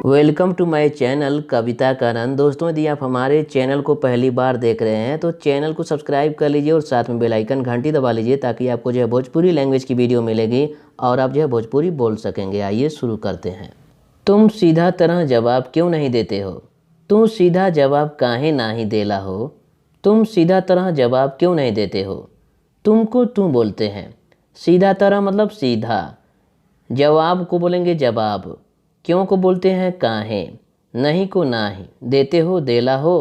Welcome to my channel कविता का आनंद। दोस्तों, यदि आप हमारे चैनल को पहली बार देख रहे हैं तो चैनल को सब्सक्राइब कर लीजिए और साथ में बेल आइकन घंटी दबा लीजिए ताकि आपको जो है भोजपुरी लैंग्वेज की वीडियो मिलेगी और आप जो है भोजपुरी बोल सकेंगे। आइए शुरू करते हैं। तुम सीधा तरह जवाब क्यों नहीं देते हो? तुम सीधा जवाब काहे नाही देला हो? तुम सीधा तरह जवाब क्यों नहीं देते हो? तुमको तुम बोलते हैं। सीधा तरह मतलब सीधा, जवाब को बोलेंगे जवाब, क्यों को बोलते हैं काहे, नहीं को नाही, देते हो देला हो।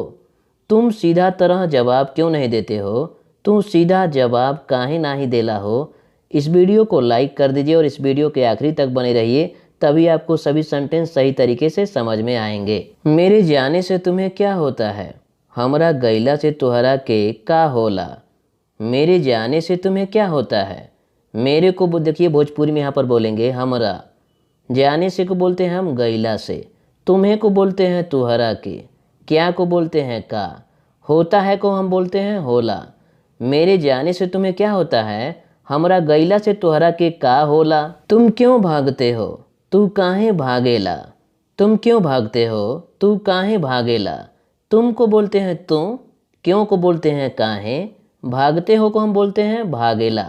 तुम सीधा तरह जवाब क्यों नहीं देते हो? तुम सीधा जवाब काहे नाही देला हो। इस वीडियो को लाइक कर दीजिए और इस वीडियो के आखिरी तक बने रहिए, तभी आपको सभी सेंटेंस सही तरीके से समझ में आएंगे। मेरे जाने से तुम्हें क्या होता है? हमरा गैला से तोहरा के का होला। मेरे जाने से तुम्हें क्या होता है? मेरे को देखिए भोजपुरी में यहाँ पर बोलेंगे हमरा, जाने से को बोलते हैं हम गैला से, तुम्हें को बोलते हैं तुहरा के, क्या को बोलते हैं का, होता है को हम बोलते हैं होला। मेरे जाने से तुम्हें क्या होता है? हमरा गैला से तुहरा के का होला। तुम क्यों भागते हो? तू काहे भागेला। तुम क्यों भागते हो? तू काहे भागेला। तुम को बोलते हैं तुम, क्यों को बोलते हैं काहे, भागते हो को हम बोलते हैं भागेला।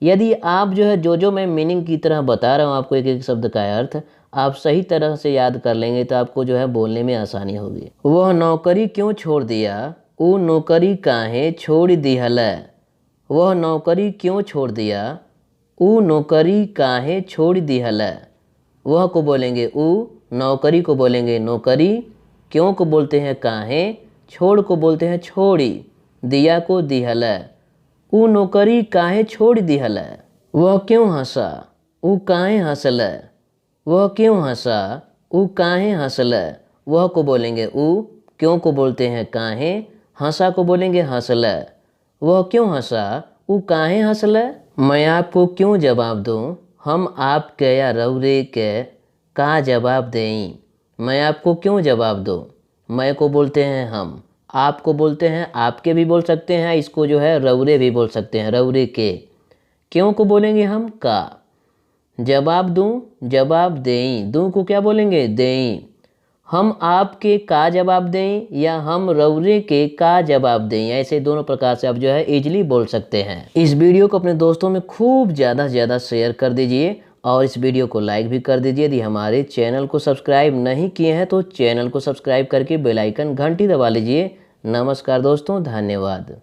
यदि आप जो है जो मैं मीनिंग की तरह बता रहा हूँ आपको एक एक शब्द का अर्थ आप सही तरह से याद कर लेंगे तो आपको जो है बोलने में आसानी होगी। वह नौकरी क्यों छोड़ दिया? वो नौकरी काहे छोड़ दिहल। वह नौकरी क्यों छोड़ दिया? वो नौकरी काहे छोड़ दिहल। वह को बोलेंगे ऊ, नौकरी को बोलेंगे नौकरी, क्यों को बोलते हैं काहे, छोड़ को बोलते हैं छोड़ी, दिया को दिहल। ऊ नौकरी काहे छोड़ दिहल। वह क्यों हंसा? ऊ काहे हंसल। वह क्यों हंसा? ऊ काहे हंसल। वह को बोलेंगे ऊ, क्यों को बोलते हैं काहे, हंसा को बोलेंगे हंसल। वह क्यों हंसा? ऊ काहे हंसल। मैं आपको क्यों जवाब दूँ? हम आपके या रौरे के का जवाब दें। मैं आपको क्यों जवाब दूँ? मैं को बोलते हैं हम, आपको बोलते हैं आपके भी बोल सकते हैं, इसको जो है रौरे भी बोल सकते हैं, रौरे के। क्यों को बोलेंगे हम का। जवाब दूं, जवाब दें, दूं को क्या बोलेंगे दें। हम आपके का जवाब दें या हम रौरे के का जवाब दें, ऐसे दोनों प्रकार से आप जो है इजीली बोल सकते हैं। इस वीडियो को अपने दोस्तों में खूब ज़्यादा से ज़्यादा शेयर कर दीजिए और इस वीडियो को लाइक भी कर दीजिए। यदि हमारे चैनल को सब्सक्राइब नहीं किए हैं तो चैनल को सब्सक्राइब करके बेल आइकन घंटी दबा लीजिए। नमस्कार दोस्तों, धन्यवाद।